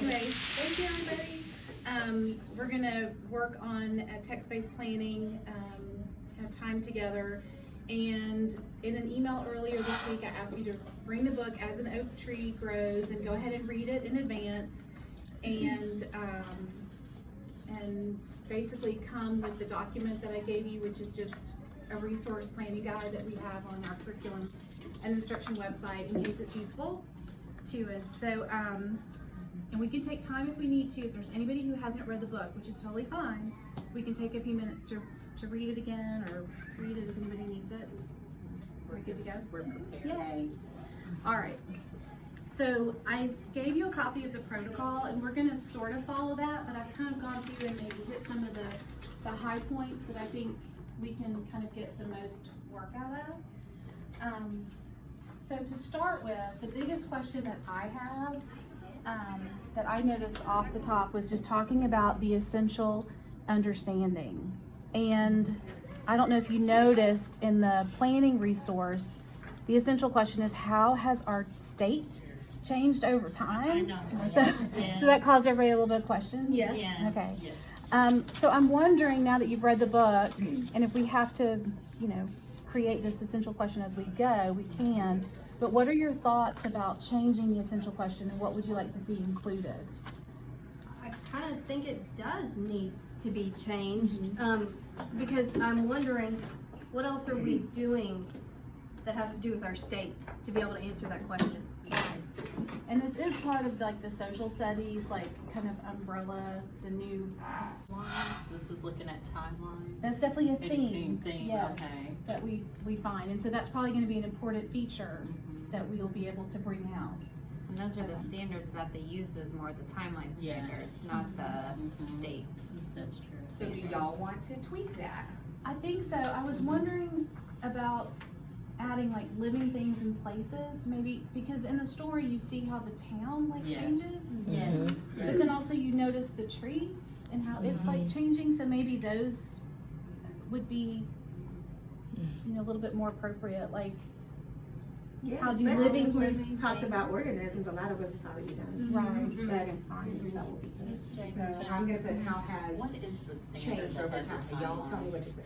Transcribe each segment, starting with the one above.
Anyway, thank you, everybody. We're gonna work on text-based planning, have time together. And in an email earlier this week, I asked you to bring the book As an Oak Tree Grows and go ahead and read it in advance. And basically come with the document that I gave you, which is just a resource planning guide that we have on our curriculum and instruction website in case it's useful to us. So, and we can take time if we need to. If there's anybody who hasn't read the book, which is totally fine, we can take a few minutes to read it again or read it if anybody needs it. We're good to go? We're prepared. Yay. All right. So I gave you a copy of the protocol, and we're going to sort of follow that, but I've kind of gone through and maybe hit some of the high points that I think we can kind of get the most work out of. So to start with, the biggest question that I have that I noticed off the top was just talking about the essential understanding. And I don't know if you noticed in the planning resource, the essential question is, how has our state changed over time? I know. So that caused everybody a little bit of question? Yes. Okay. Yes. So I'm wondering, now that you've read the book, and if we have to, create this essential question as we go, we can. But what are your thoughts about changing the essential question, and what would you like to see included? I kind of think it does need to be changed, because I'm wondering, what else are we doing that has to do with our state to be able to answer that question? And this is part of like the social studies, like kind of umbrella, the new Lines. This is looking at timelines. That's definitely a Anything theme, yes, okay. that we find. And so that's probably going to be an important feature that we'll be able to bring out. And those are the standards that they use, is more the timeline standards, not the state. That's true. So do y'all want to tweak that? I think so. I was wondering about adding like living things in places, maybe, because in the story you see how the town like Yes. changes, Yes. but then also you notice the tree and how it's like changing, so maybe those would be, a little bit more appropriate, like how do especially living since we things talked about organisms, a lot of us have already done right that in science, that will be good. So I'm gonna put how has What is the standard changed that over has a time. Y'all tell me timeline? what you put.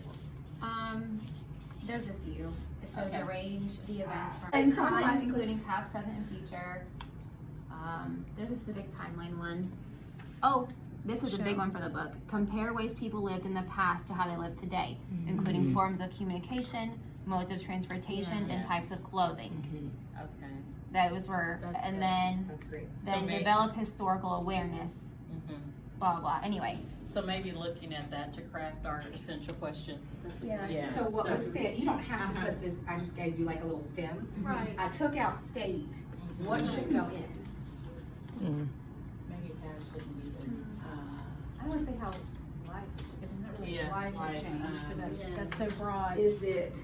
There's a few. It says Okay. arrange the events from And time, timeline. including past, present, and future. There's a civic timeline one. Oh, this is a big Sure. one for the book. Compare ways people lived in the past to how they live today, including forms of communication, modes of transportation, and types of clothing. Okay. Those were, That's and good. then That's great. then maybe- develop historical awareness. Blah blah. Anyway, So maybe looking at that to craft our essential question. Yeah. So what would fit, you don't have to put this, I just gave you like a little stem. right. I took out state, what should go in? Maybe that shouldn't be there. I want to say how life, it isn't really Yeah, life has like, changed, but yeah. that's so broad. Is it,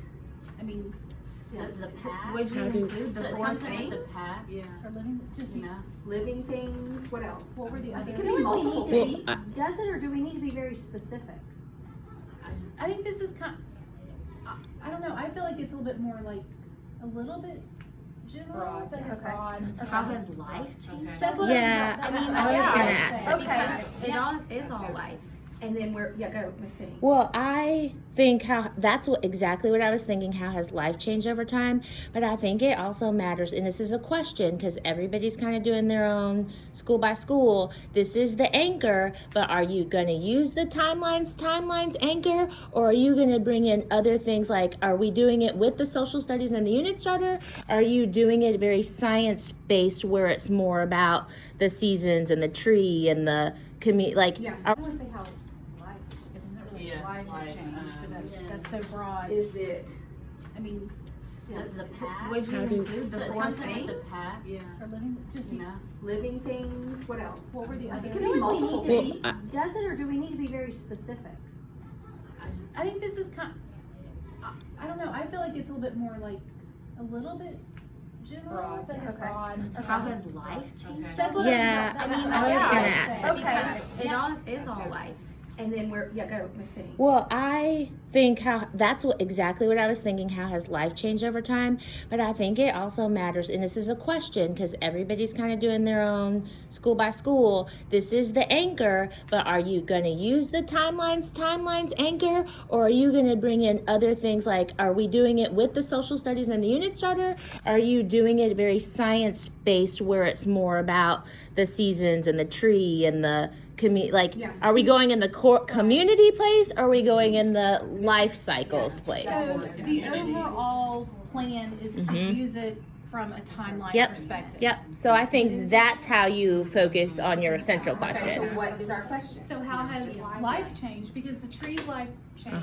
I mean, the past. Would you include the So four something things? with the past. for living, just, living things, what else? what were the other? It could be multiple Well, things. Does it, or do we need to be very specific? I think this is I don't know, I feel like it's a little bit more like, a little bit general Broad, than okay. broad. How has life changed? That's what Yeah, I was I was gonna ask. Okay. It all is all life. And then we're, go, Miss Penny. Well, I think that's exactly what I was thinking. How has life changed over time? But I think it also matters, and this is a question because everybody's kind of doing their own school by school. This is the anchor, but are you going to use the timelines anchor, or are you going to bring in other things like, are we doing it with the social studies and the unit starter? Are you doing it very science based, where it's more about the seasons and the tree and the community? Like, Yeah. I want to say how life, it isn't really Yeah, life has like, changed, but that's so broad. Is it, I mean, The past. Would you How do- include the So four something with things? the past. for living, just, living things, what else? what were the other? It could be multiple Well, things. Does it, or do we need to be very specific? I think this is I don't know, I feel like it's a little bit more like, a little bit general Broad, than okay. broad. How has life changed? That's what Yeah, I was I was about gonna to ask. say. Okay. It all is all life. And then go, Miss Penny. Well, I think exactly what I was thinking. How has life changed over time? But I think it also matters, and this is a question because everybody's kind of doing their own school by school. This is the anchor, but are you going to use the timelines anchor, or are you going to bring in other things like, are we doing it with the social studies and the unit starter? Are you doing it very science based where it's more about the seasons and the tree and the are we going in the core community place, or are we going in the life cycles place? So the overall plan is to use it from a timeline perspective. Yep. So I think that's how you focus on your central question. Okay, so what is our question? So how has life changed? Because the tree's life changed.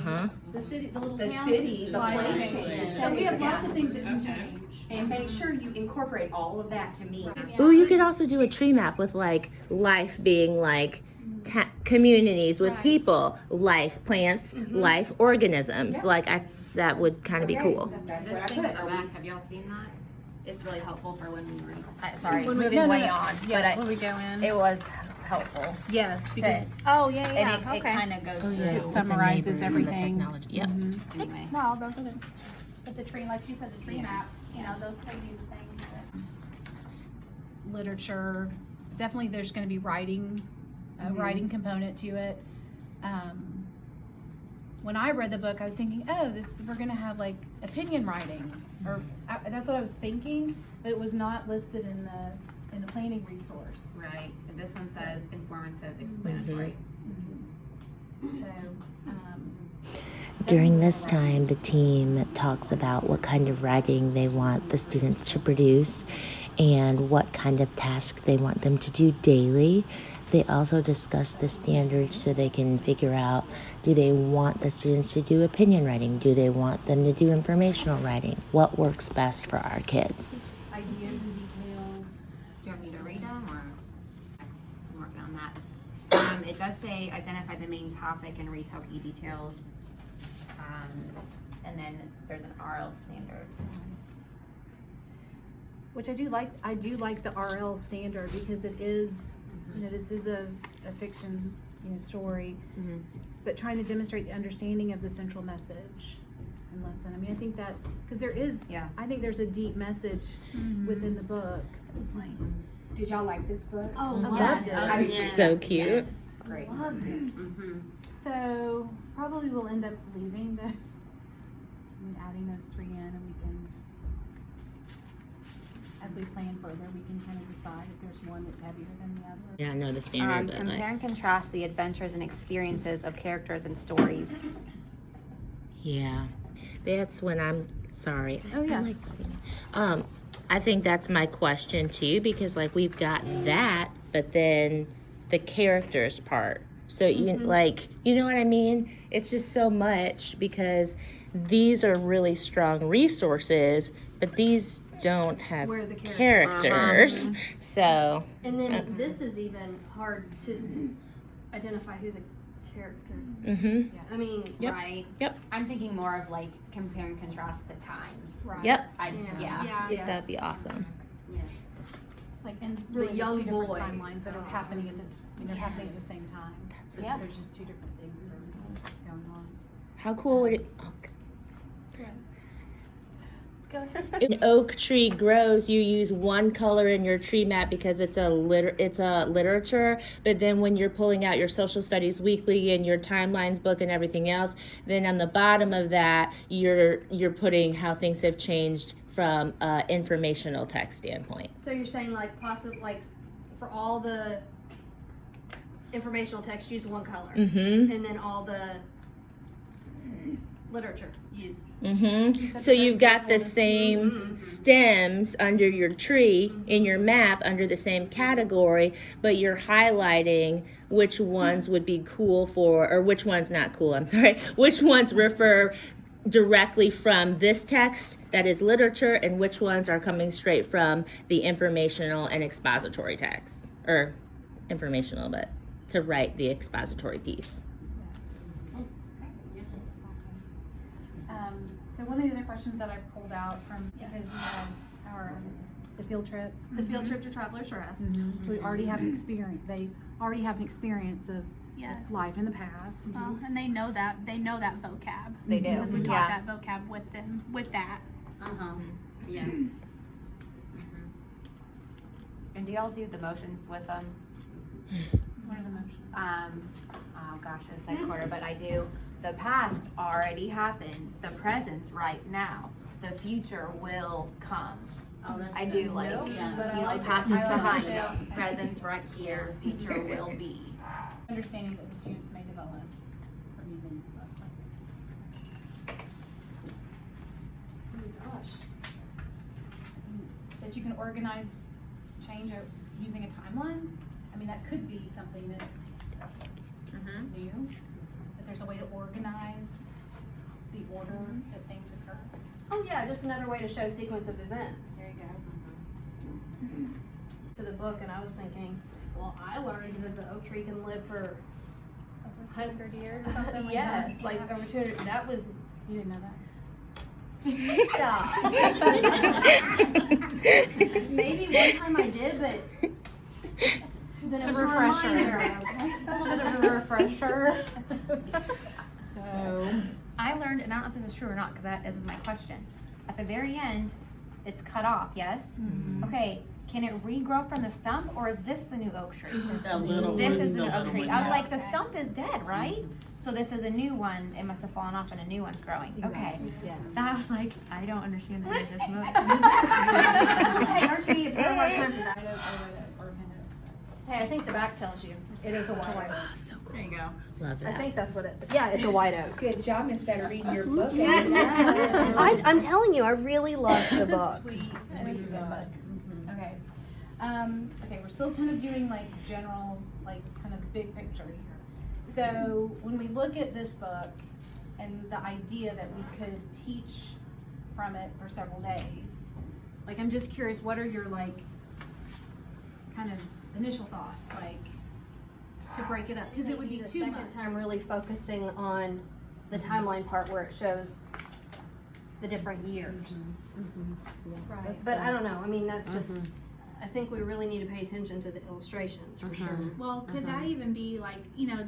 The city, the little The town's city, the life place changed. changed. So we have lots of things that can change. And make sure you incorporate all of that to me. Ooh, you could also do a tree map with like life being like communities with people, life plants, life organisms. Like that would kind of be cool. That's This what I thing put. at the back, have y'all seen that? It's really helpful for when we were. Sorry, When we- moving no, way no. on, Yeah, but when we go in. it was helpful. Yes, because Oh yeah, and it kind of goes through. It summarizes everything. Technology. Yep. Anyway, no, those, but the tree, like you said, the tree map, you know, those could be the things that. Literature, definitely there's gonna be writing, a writing component to it. When I read the book, I was thinking, we're gonna have like opinion writing, or that's what I was thinking, but it was not listed in the planning resource. right. This one says informative, explanatory. So, During this time, the team talks about what kind of writing they want the students to produce and what kind of task they want them to do daily. They also discuss the standards so they can figure out, do they want the students to do opinion writing? Do they want them to do informational writing? What works best for our kids? ideas and details. Do you want me to read them or next? I'm working on that. It does say identify the main topic and retell key details. And then there's an RL standard. Which I do like the RL standard because it is, you know, this is a fiction, you know, story, but trying to demonstrate the understanding of the central message and lesson. I mean, I think that, because there is, I think there's a deep message within the book. Did y'all like this book? Oh, I Yes. loved it. Yes. So cute. Yes. Great. Loved it. So probably we'll end up leaving those, adding those 3 in, and we can, as we plan further, we can kind of decide if there's one that's heavier than the other. Yeah, I know the standard, but Compare and contrast the adventures and experiences of characters and stories. yeah, that's when I'm sorry. Oh, yeah. I like that. I think that's my question too, because like we've got that, but then the characters part. So you like, you know what I mean? It's just so much because these are really strong resources, but these don't have Where the characters. So And then this is even hard to identify who the character. I mean, Yep. Right? Yep. I'm thinking more of like compare and contrast the times. Right. Yep, Yeah. yeah. that'd be awesome. Like, and really young two different boy. timelines that are happening they're happening at the same time. That's Yeah. There's just 2 different things that are going on. How cool would it? Oh, Go ahead. an oak tree grows, you use one color in your tree map because it's a literature, but then when you're pulling out your social studies weekly and your timelines book and everything else, then on the bottom of that you're putting how things have changed from informational text standpoint. So you're saying like like for all the informational text use one color, and then all the literature use. So you've got the same stems under your tree in your map under the same category, but you're highlighting which ones would be cool for, or which ones not cool, I'm sorry, which ones refer directly from this text that is literature and which ones are coming straight from the informational and expository text, or informational, but to write the expository piece. So one of the other questions that I pulled out from, because we had our the field trip. The field trip to Travelers Rest. So we already have an experience, they already have an experience of Yes. life in the past. And they know that vocab. They do, Because we taught yeah. that vocab with them, with that. Uh-huh, yeah. And do y'all do the motions with them? What are the motions? Oh gosh, it's second quarter, but I do. The past already happened. The present's right now. The future will come. Oh, that's I good. do like, Yeah. But I you know, like past it. is I like behind it. us. Present's right here. Future will be. Understanding that the students may develop from using this book. Oh gosh. That you can organize change using a timeline? I mean, that could be something that's Mm-hmm. new. That there's a way to organize the order that things occur. Oh yeah, just another way to show sequence of events There you go. to the book, and I was thinking, well, I learned that the oak tree can live for 100 years or something like yes, that. like over 200. That was You didn't know that? yeah. Maybe one time I did, but then it was a reminder. A little bit of a refresher. I learned, and I don't know if this is true or not, because this is my question. At the very end, it's cut off, yes? Okay, can it regrow from the stump, or is this the new oak tree? The little This one, is the new little oak tree. one, I was yeah. like, the stump is dead, right? So this is a new one. It must have fallen off, and a new one's growing. Okay. Yes. And I was like, I don't understand the end of this movie. Hey, Archie, if you have a hard time for that. Or kind Hey, I think the back tells you. It is a white oak. So cool. There you go. Love I that. think that's what it. Yeah, it's a white oak. Good job instead of reading your book. I'm telling you, I really love the It's a book. sweet book. Okay. Okay, we're still kind of doing like general, like kind of big picture here. So when we look at this book and the idea that we could teach from it for several days, like I'm just curious, what are your like kind of initial thoughts, like to break it up? Because it would be the too second much. time really focusing on the timeline part where it shows the different years. Right. But I don't know. I mean, that's just. I think we really need to pay attention to the illustrations for sure. Well, could that even be like,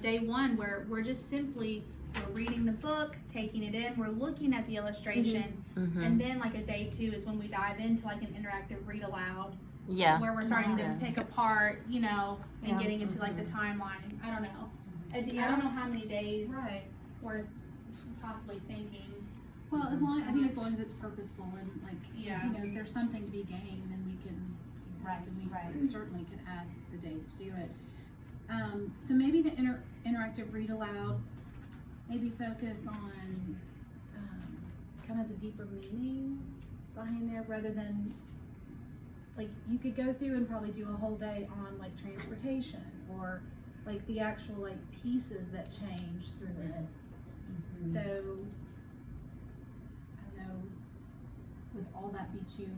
day one where we're just simply, we're reading the book, taking it in, we're looking at the illustrations, and then like a day two is when we dive into like an interactive read aloud, Yeah. where we're starting to pick apart, and getting into like the timeline. I don't know. I don't know how many days we're possibly thinking. Well, as long as it's purposeful and like, Yeah. if there's something to be gained, then we can, we certainly could add the days to do it. So maybe the interactive read aloud, maybe focus on, kind of the deeper meaning behind there rather than, like, you could go through and probably do a whole day on like transportation or like the actual like pieces that change through it. So, I don't know, would all that be too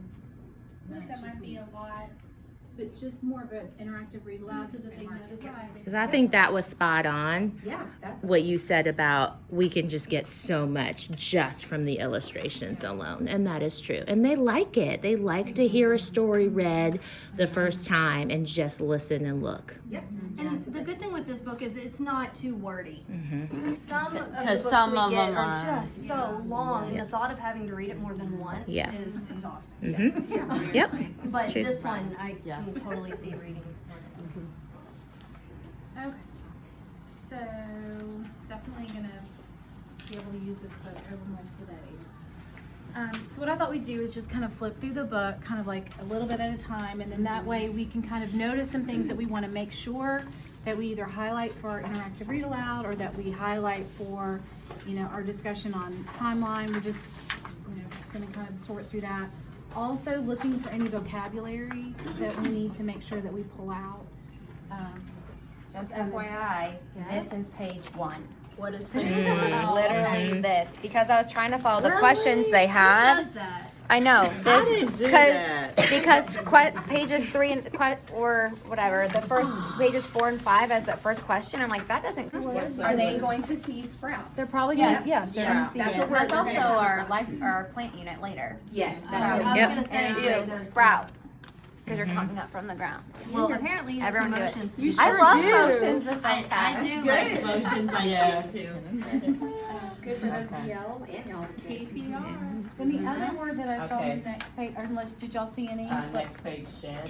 I much? think that might be a lot. But just more of an interactive read aloud so that they notice it. Because I think that was spot on. Yeah, that's. What you said about we can just get so much just from the illustrations alone, and that is true. And they like it. They like to hear a story read the first time and just listen and look. And the good thing with this book is it's not too wordy. Some of the 'Cause books some we of get them are are- just so long, and the thought of having to read it more than once Yeah. is exhausting. Mm-hmm. Yep. But True. this one, I can totally see reading. Okay. So definitely gonna be able to use this book over multiple days. So what I thought we'd do is just kind of flip through the book, kind of like a little bit at a time, and then that way we can kind of notice some things that we want to make sure that we either highlight for our interactive read aloud or that we highlight for, our discussion on timeline. We're just, gonna kind of sort through that. Also looking for any vocabulary that we need to make sure that we pull out. Just FYI, this is page 1. What is Literally this, because I was trying to follow the questions they had. Who does that? I know. I didn't do that. Because pages 3 and or whatever, the first pages 4 and 5 as that first question, I'm like, that doesn't. Are they going to see sprouts? They're probably Yes. they're gonna see That's it. what we're That's also gonna- our plant unit later. Yes. I was Yep. gonna say, And there's- do sprout. because you're coming up from the ground. Well, apparently there's some Everyone do it. motions to You be I sure love do. motions with I vocab. do like motions like Yes. you too. Good for those Okay. yells and y'all. TPR. Then the other word that I saw on Okay. the next page, unless, did y'all see any? Next page, shed.